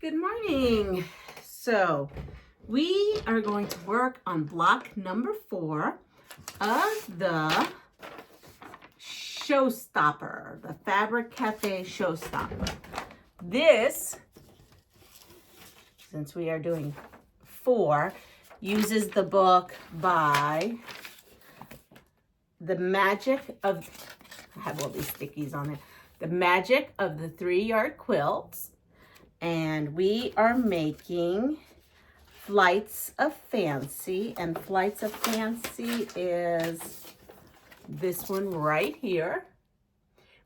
Good morning. So we are going to work on block number 4 of the ShowStopper, the Fabric Cafe ShowStopper. This, since we are doing 4, uses the book by The Magic of, I have all these stickies on it, The Magic of the 3-Yard Quilts. And we are making Flights of Fancy, and Flights of Fancy is this one right here.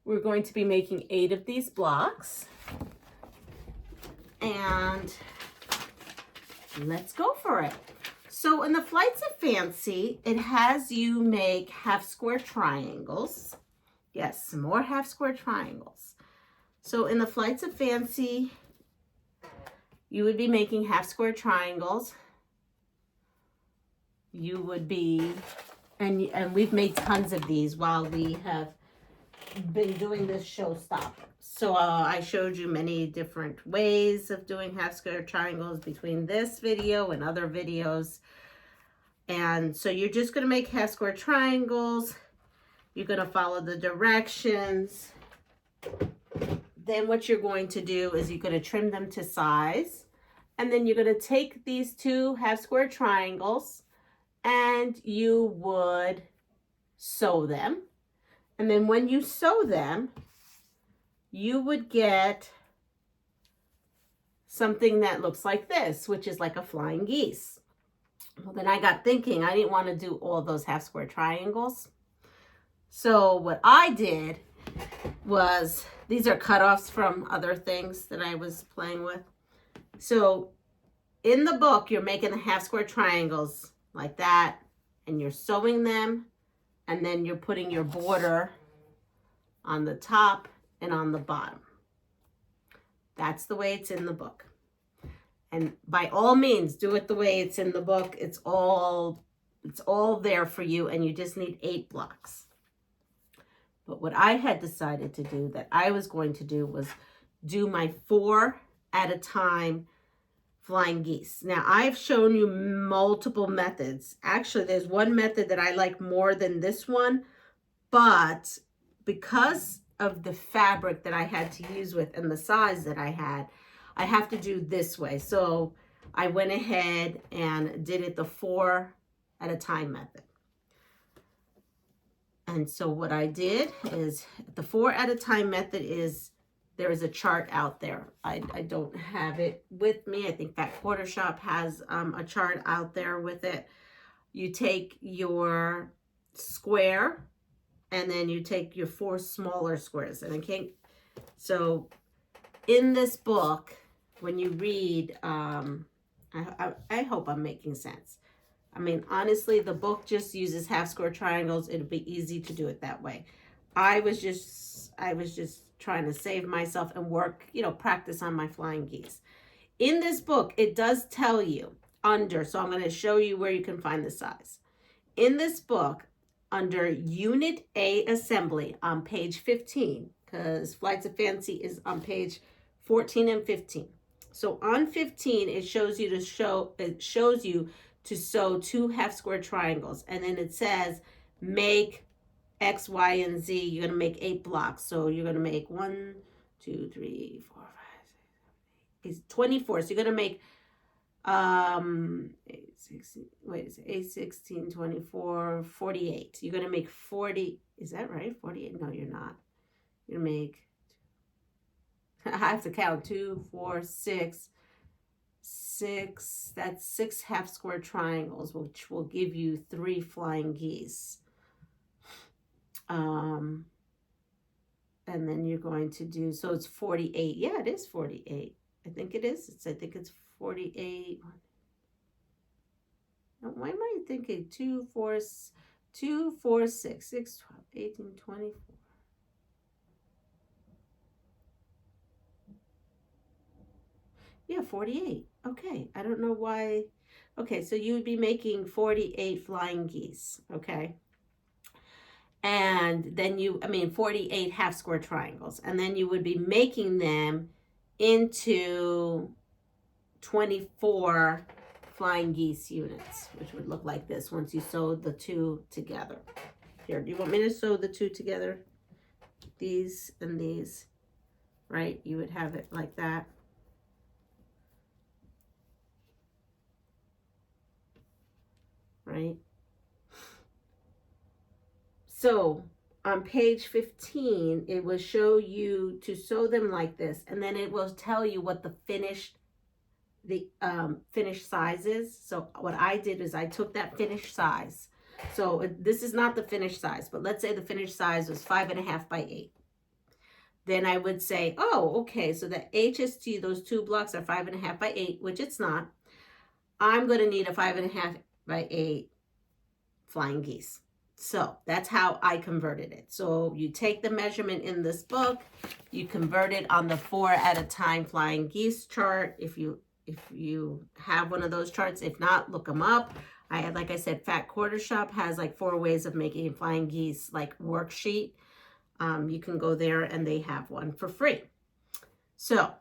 We're going to be making 8 of these blocks, and let's go for it. So in the Flights of Fancy, it has you make half square triangles. Yes, some more half square triangles. So in the Flights of Fancy, you would be making half square triangles. You would be, and we've made tons of these while we have been doing this ShowStopper. So I showed you many different ways of doing half square triangles between this video and other videos. And so you're just going to make half square triangles. You're going to follow the directions. Then what you're going to do is you're going to trim them to size. And then you're going to take these 2 half square triangles and you would sew them. And then when you sew them, you would get something that looks like this, which is like a flying geese. Well, then I got thinking I didn't want to do all those half square triangles. So what I did was, these are cutoffs from other things that I was playing with. So in the book, you're making the half square triangles like that, and you're sewing them, and then you're putting your border on the top and on the bottom. That's the way it's in the book. And by all means, do it the way it's in the book. It's all there for you, and you just need 8 blocks. But what I had decided to do, that I was going to do, was do my 4 at a time flying geese. Now, I've shown you multiple methods. Actually, there's one method that I like more than this one, but because of the fabric that I had to use with and the size that I have to do this way. So I went ahead and did it the 4 at a time method. And so what I did is, the 4 at a time method is, there is a chart out there. I don't have it with me. I think that Quarter Shop has a chart out there with it. You take your square, and then you take your 4 smaller squares. And so in this book, when you read, I hope I'm making sense. I mean, honestly, the book just uses half square triangles. It'd be easy to do it that way. I was just trying to save myself and work, practice on my flying geese. In this book, it does tell you under, so I'm going to show you where you can find the size. In this book, under Unit A Assembly on page 15, because Flights of Fancy is on page 14 and 15. So on 15, it shows you to sew 2 half square triangles, and then it says make X, Y, and Z. You're going to make 8 blocks. So you're going to make 1, 2, 3, 4, 5, 6, 7, 8. It's 24. So you're going to make 8, 16, 24, 48. You're going to make 40. Is that right? 48? No, you're not. You're going to make, I have to count 2, 4, 6. That's 6 half square triangles, which will give you 3 flying geese. And then you're going to do, so it's 48. Yeah, it is 48. I think it is. I think it's 48. Now, why am I thinking 2, 4, 6, 6, 12, 18, 24. Yeah, 48. Okay, I don't know why. Okay, so you would be making 48 flying geese, okay? And then 48 half square triangles. And then you would be making them into 24 flying geese units, which would look like this once you sew the two together. Here, do you want me to sew the two together? These and these, right? You would have it like that. Right? So on page 15, it will show you to sew them like this, and then it will tell you what the finished size is. So what I did is I took that finished size. So this is not the finished size, but let's say the finished size was 5.5 by 8. Then I would say, oh, okay, so the HST, those two blocks are 5.5 by 8, which it's not. I'm going to need a 5.5 by 8 flying geese. So that's how I converted it. So you take the measurement in this book, you convert it on the 4 at a time flying geese chart. If you have one of those charts, if not, look them up. Like I said, Fat Quarter Shop has like 4 ways of making flying geese like worksheet. You can go there and they have one for free. So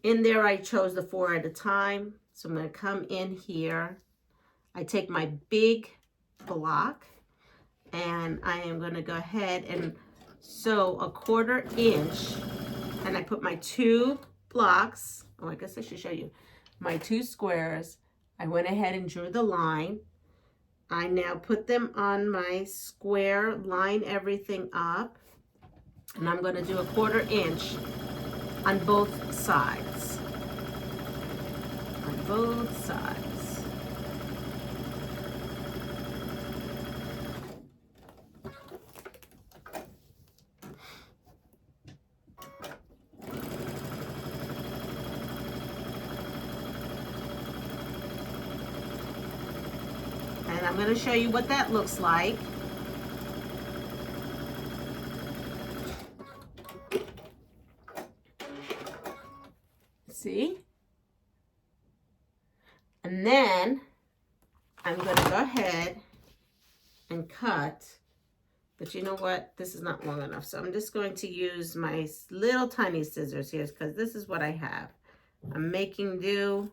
in there, I chose the 4 at a time. So I'm going to come in here. I take my big block and I am going to go ahead and sew a 1/4 inch, and I put my 2 blocks. Oh, I guess I should show you my 2 squares. I went ahead and drew the line. I now put them on my square, line everything up, and I'm going to do a 1/4 inch on both sides. On both sides. And I'm going to show you what that looks like. See? And then I'm going to go ahead and cut. But you know what? This is not long enough. So I'm just going to use my little tiny scissors here because this is what I have. I'm making do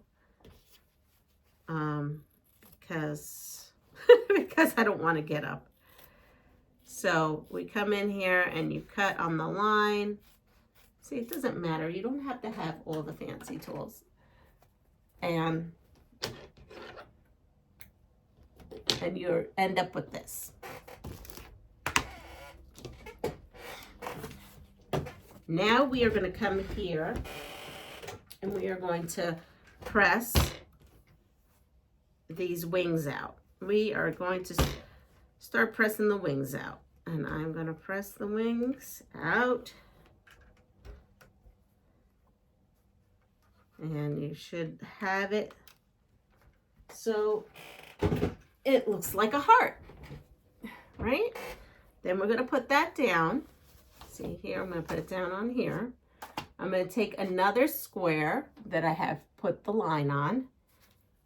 because I don't want to get up. So we come in here and you cut on the line. See, it doesn't matter. You don't have to have all the fancy tools. And you end up with this. Now we are going to come here and we are going to press these wings out. We are going to start pressing the wings out. And I'm going to press the wings out. And you should have it so it looks like a heart, right? Then we're going to put that down. See here, I'm going to put it down on here. I'm going to take another square that I have put the line on,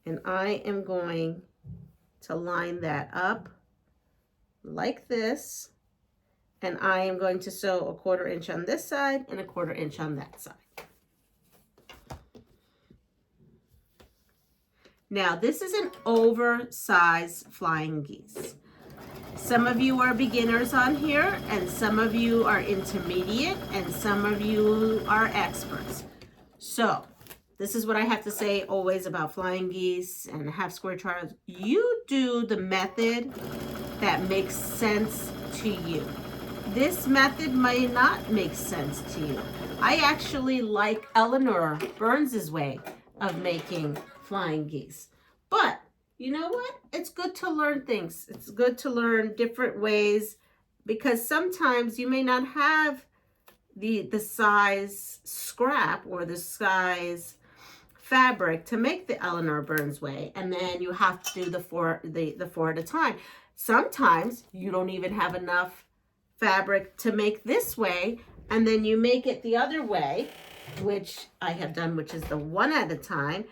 and I am going to line that up like this, and I am going to sew a 1/4 inch on this side and a 1/4 inch on that side. Now, this is an oversized flying geese. Some of you are beginners on here, and some of you are intermediate, and some of you are experts. So, this is what I have to say always about flying geese and half square charts. You do the method that makes sense to you. This method might not make sense to you. I actually like Eleanor Burns's way of making flying geese. But you know what? It's good to learn things. It's good to learn different ways, because sometimes you may not have the size scrap or the size fabric to make the Eleanor Burns way, and then you have to do the four at a time. Sometimes you don't even have enough fabric to make this way, and then you make it the other way, which I have done, which is the 1 at a time,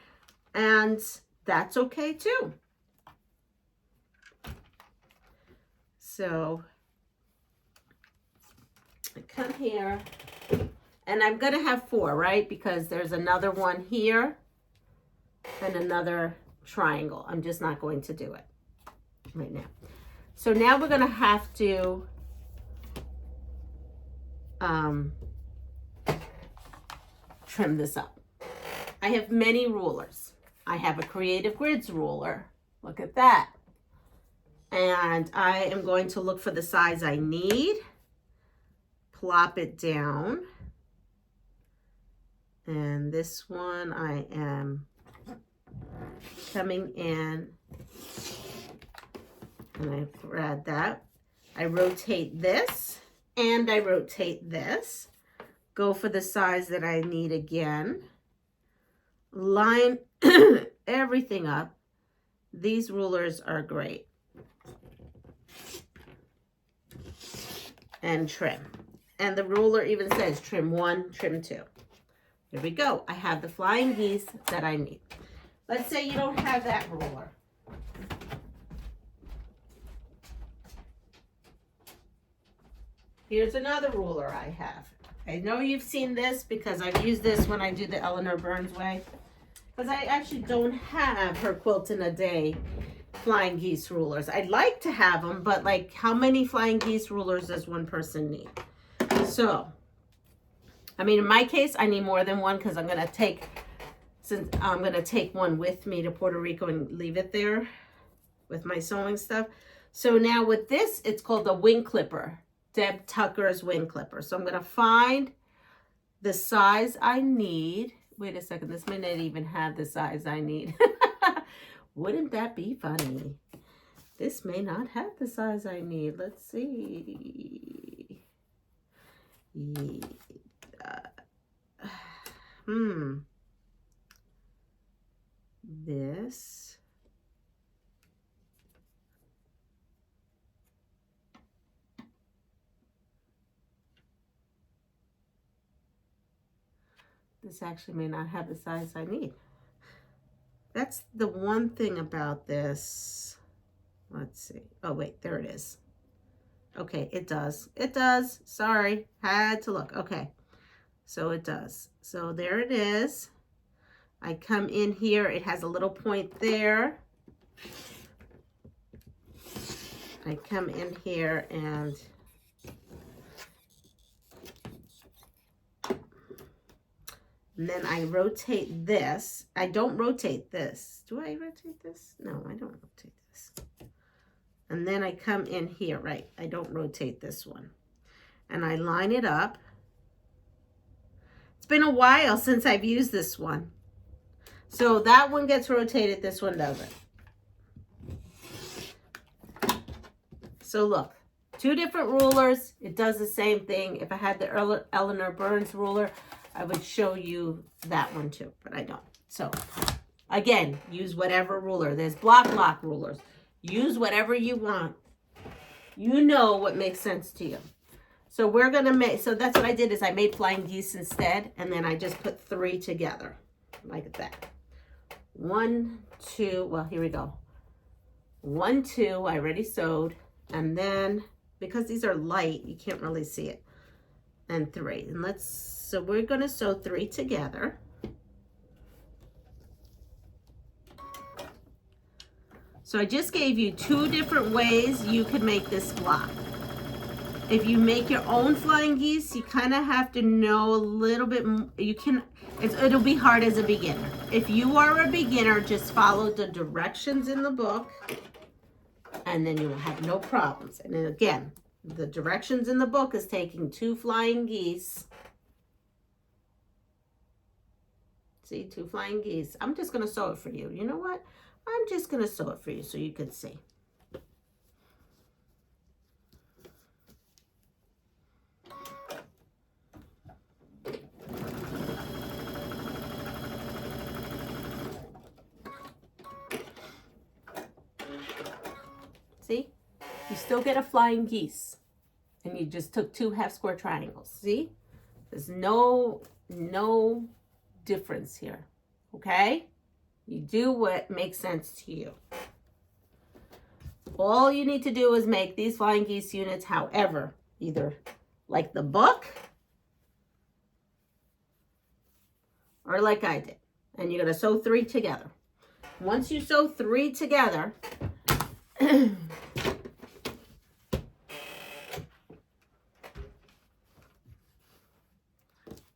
and that's okay too. So I come here, and I'm gonna have 4, right? Because there's another one here, and another triangle. I'm just not going to do it right now. So now we're going to have to trim this up. I have many rulers. I have a Creative Grids ruler. Look at that. And I am going to look for the size I need, plop it down. And this one I am coming in and I thread that. I rotate this and I rotate this. Go for the size that I need again. Line everything up. These rulers are great. And trim. And the ruler even says trim 1, trim 2. Here we go. I have the flying geese that I need. Let's say you don't have that ruler. Here's another ruler I have. I know you've seen this because I've used this when I do the Eleanor Burns way. Because I actually don't have her Quilt in a Day flying geese rulers. I'd like to have them, but like how many flying geese rulers does one person need? So, I mean, in my case, I need more than one because I'm going to take, since I'm going to take one with me to Puerto Rico and leave it there with my sewing stuff. So now with this, it's called the wing clipper, Deb Tucker's wing clipper. So I'm going to find the size I need. Wait a second, this may not even have the size I need. Wouldn't that be funny? This may not have the size I need. Let's see. This. This actually may not have the size I need. That's the one thing about this. Let's see. Oh, wait, there it is. Okay, it does. It does. Sorry, had to look. Okay, so it does. So there it is. I come in here. It has a little point there. I come in here and then I rotate this. I don't rotate this. Do I rotate this? No, I don't rotate this. And then I come in here, right? I don't rotate this one. And I line it up. It's been a while since I've used this one. So that one gets rotated, this one doesn't. So look, two different rulers. It does the same thing. If I had the Eleanor Burns ruler, I would show you that one too, but I don't. So again, use whatever ruler. There's block rulers. Use whatever you want. You know what makes sense to you. So we're going to make, so that's what I did is I made flying geese instead, and then I just put 3 together like that. 1, 2, well, here we go. 1, 2, I already sewed. And then, because these are light, you can't really see it. And 3. And so we're going to sew 3 together. So I just gave you 2 different ways you could make this block. If you make your own flying geese, you kind of have to know a little bit. It'll be hard as a beginner. If you are a beginner, just follow the directions in the book, and then you will have no problems. And then again, the directions in the book is taking 2 flying geese. See, 2 flying geese. I'm just going to sew it for you. You know what? I'm just going to sew it for you so you can see. See? You still get a flying geese. And you just took 2 half square triangles. See? There's no difference here. Okay? You do what makes sense to you. All you need to do is make these flying geese units however, either like the book or like I did. And you're going to sew 3 together. Once you sew 3 together,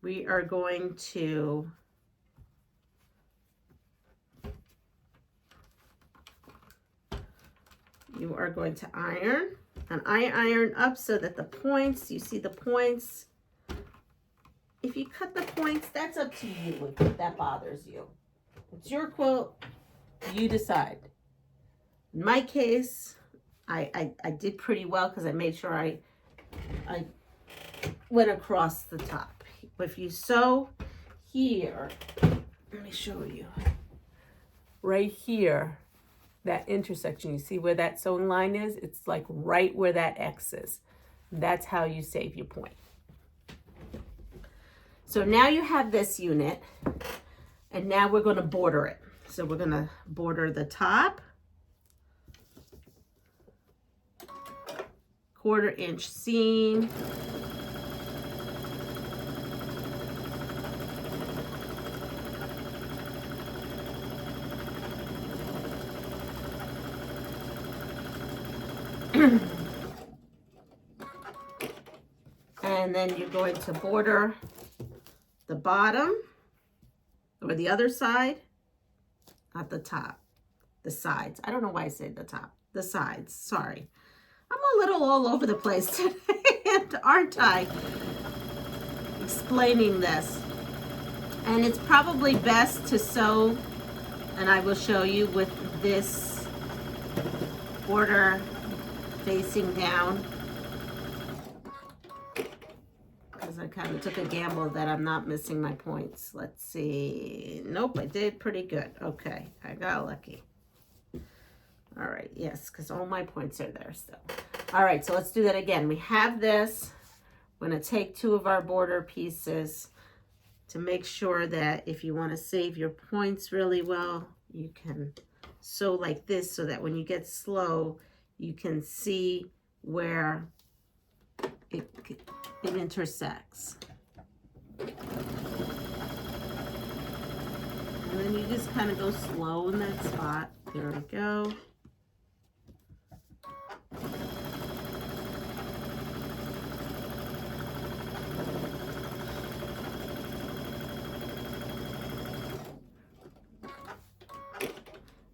we are going to iron. And I iron up so that the points, you see the points. If you cut the points, that's up to you if that bothers you. It's your quilt, you decide. In my case, I did pretty well because I made sure I went across the top. If you sew here, let me show you. Right here, that intersection, you see where that sewing line is? It's like right where that X is. That's how you save your point. So now you have this unit, and now we're going to border it. So we're going to border the top, 1/4 inch seam, and then you're going to border the bottom or the other side, not the top, the sides. I don't know why I said the top, the sides, sorry. I'm a little all over the place today, aren't I? Explaining this. And it's probably best to sew, and I will show you with this border facing down. I kind of took a gamble that I'm not missing my points. Let's see. Nope, I did pretty good. Okay, I got lucky. All right, yes, because all my points are there still. All right, so let's do that again. We have this. We're going to take 2 of our border pieces to make sure that if you want to save your points really well, you can sew like this so that when you get slow, you can see where it intersects. And then you just kind of go slow in that spot. There we go.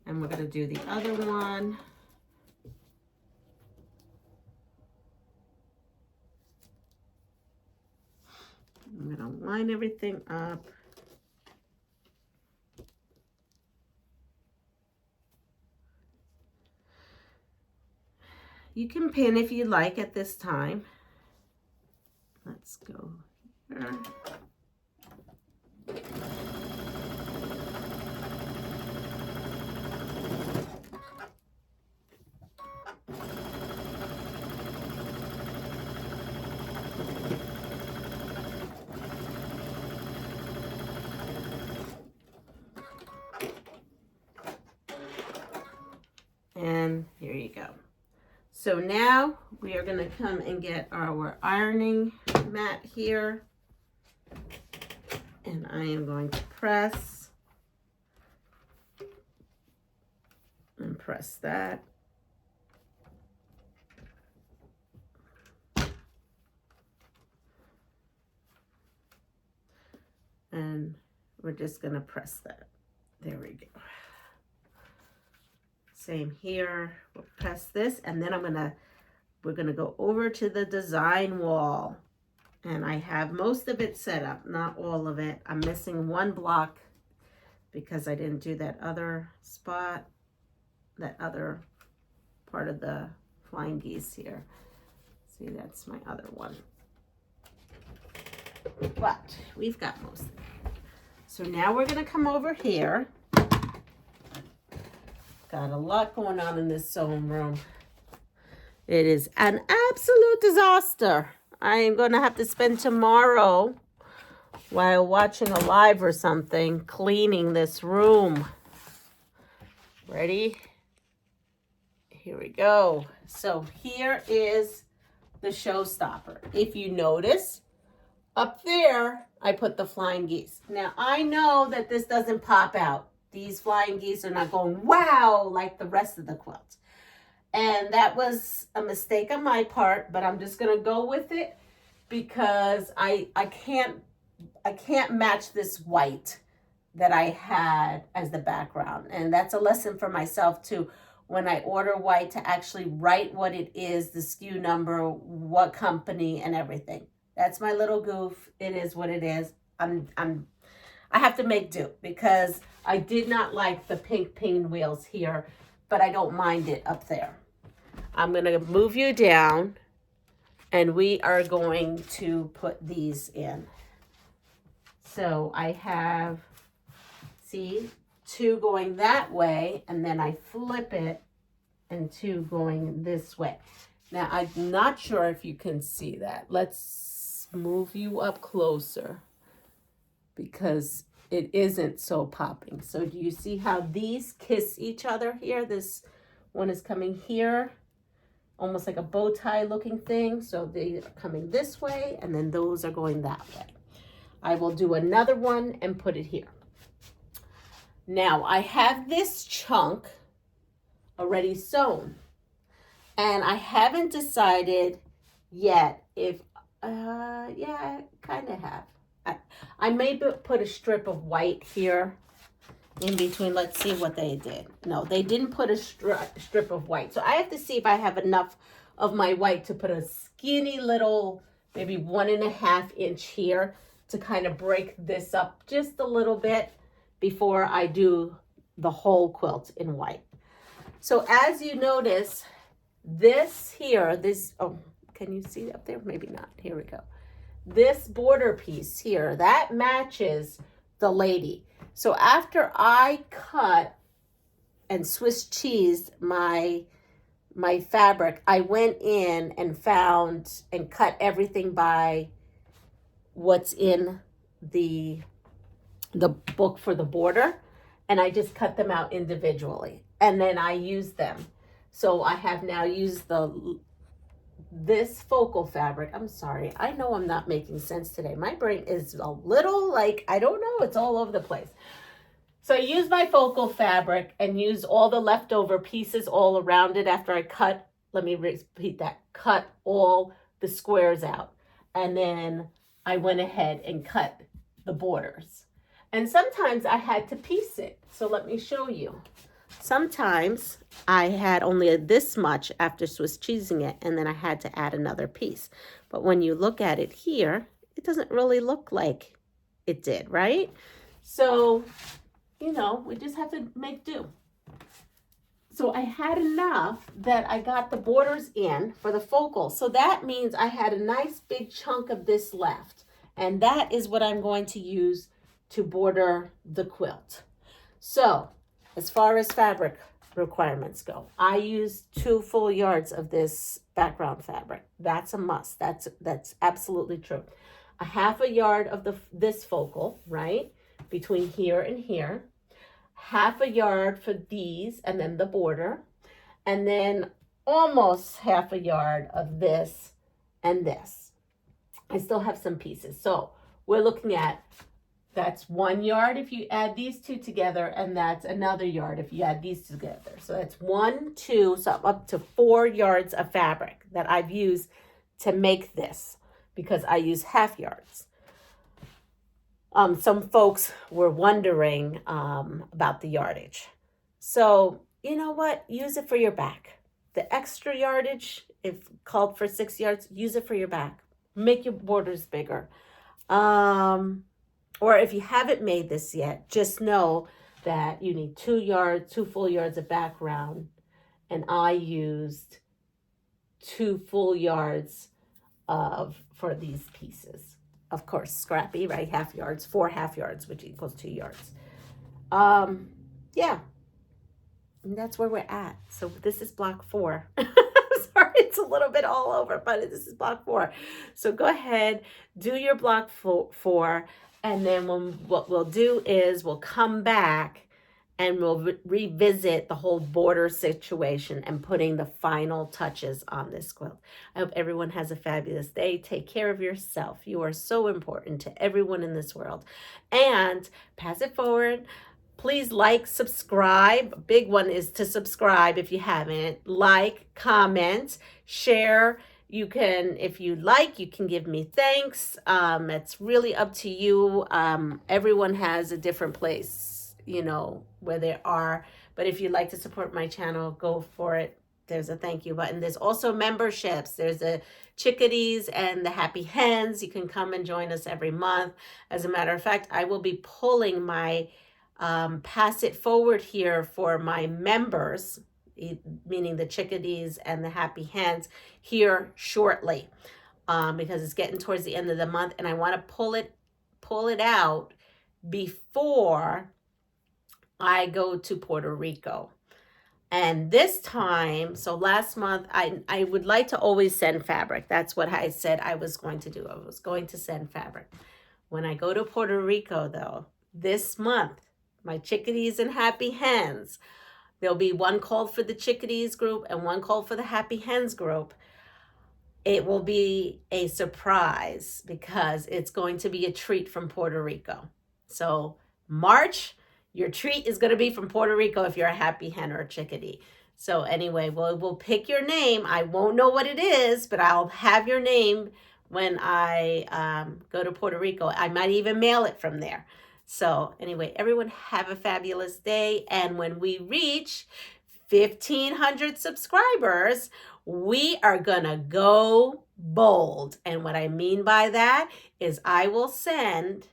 And we're going to do the other one. I'm going to line everything up. You can pin if you like at this time. Let's go here. And here you go. So now we are going to come and get our ironing mat here. And I am going to press and press that. And we're just going to press that. There we go. Same here. We'll press this, and then we're gonna go over to the design wall. And I have most of it set up, not all of it. I'm missing 1 block because I didn't do that other spot, that other part of the flying geese here. See, that's my other one. But we've got most of it. So now we're gonna come over here. Got a lot going on in this sewing room. It is an absolute disaster. I am going to have to spend tomorrow while watching a live or something cleaning this room. Ready? Here we go. So here is the ShowStopper. If you notice, Up there, I put the flying geese. Now, I know that this doesn't pop out. These flying geese are not going, wow, like the rest of the quilt. And that was a mistake on my part, but I'm just going to go with it because I can't match this white that I had as the background. And that's a lesson for myself too. When I order white, to actually write what it is, the SKU number, what company, and everything. That's my little goof. It is what it is. I have to make do because I did not like the pink pinwheels here, but I don't mind it up there. I'm going to move you down, and we are going to put these in. So I have, see, 2 going that way, and then I flip it, and 2 going this way. Now, I'm not sure if you can see that. Let's move you up closer because it isn't so popping. So do you see how these kiss each other here? This one is coming here, almost like a bow tie looking thing. So they are coming this way, and then those are going that way. I will do another one and put it here. Now I have this chunk already sewn, and I haven't decided yet if, yeah, I kind of have. I may put a strip of white here in between. Let's see what they did. No, they didn't put a strip of white. So I have to see if I have enough of my white to put a skinny little, maybe 1.5 inch here to kind of break this up just a little bit before I do the whole quilt in white. So as you notice, this here, oh, can you see up there? Maybe not. Here we go. This border piece here, that matches the lady. So after I cut and Swiss cheesed my fabric, I went in and found and cut everything by what's in the book for the border, and I just cut them out individually, and then I used them. So I have now used this focal fabric. I'm sorry, I know I'm not making sense today. My brain is a little like, I don't know, it's all over the place. So I used my focal fabric and used all the leftover pieces all around it after I cut, let me repeat that, cut all the squares out. And then I went ahead and cut the borders. And sometimes I had to piece it. So let me show you. Sometimes I had only this much after Swiss cheesing it, and then I had to add another piece. But when you look at it here, it doesn't really look like it did, right? So, you know, we just have to make do. So I had enough that I got the borders in for the focal. So that means I had a nice big chunk of this left. And that is what I'm going to use to border the quilt. So as far as fabric requirements go, I used 2 full yards of this background fabric. That's a must. That's absolutely true. A 1/2 yard of this focal, right, between here and here. 1/2 yard for these, and then the border, and then almost 1/2 yard of this and this. I still have some pieces. So we're looking at, that's 1 yard if you add these 2 together, and that's another yard if you add these together. So that's 1, 2, so up to 4 yards of fabric that I've used to make this, because I use 1/2 yards. Some folks were wondering about the yardage. So you know what? Use it for your back. The extra yardage, if called for 6 yards, use it for your back. Make your borders bigger. Or if you haven't made this yet, just know that you need 2 full yards of background. And I used 2 full yards for these pieces. Of course, scrappy, right? 1/2 yards, 4 1/2 yards, which equals 2 yards. Yeah. And that's where we're at. So this is block 4. Sorry, it's a little bit all over, but this is block 4. So go ahead, do your block 4, and then what we'll do is we'll come back and we'll revisit the whole border situation and putting the final touches on this quilt. I hope everyone has a fabulous day. Take care of yourself. You are so important to everyone in this world. And pass it forward. Please like, subscribe. Big one is to subscribe if you haven't. Like, comment, share. You can, if you like, you can give me thanks. It's really up to you. Everyone has a different place, you know, where they are. But if you'd like to support my channel, go for it. There's a thank you button. There's also memberships. There's a Chickadees and the Happy Hens. You can come and join us every month. As a matter of fact, I will be pulling my pass it forward here for my members, meaning the Chickadees and the Happy Hens, here shortly, because it's getting towards the end of the month, and I want to pull it out before I go to Puerto Rico. And this time, so last month, I would like to always send fabric. That's what I said I was going to do. I was going to send fabric. When I go to Puerto Rico, though, this month, my Chickadees and Happy Hens, there'll be one called for the Chickadees group and one called for the Happy Hens group. It will be a surprise because it's going to be a treat from Puerto Rico. So March, your treat is going to be from Puerto Rico if you're a Happy Hen or a Chickadee. So anyway, we'll pick your name. I won't know what it is, but I'll have your name when I go to Puerto Rico. I might even mail it from there. So anyway, everyone have a fabulous day. And when we reach 1,500 subscribers, we are gonna go bold. And what I mean by that is I will send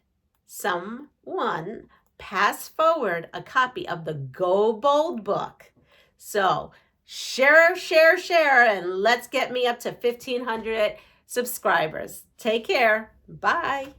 someone pass forward a copy of the Go Bold book. So share, and let's get me up to 1,500 subscribers. Take care. Bye.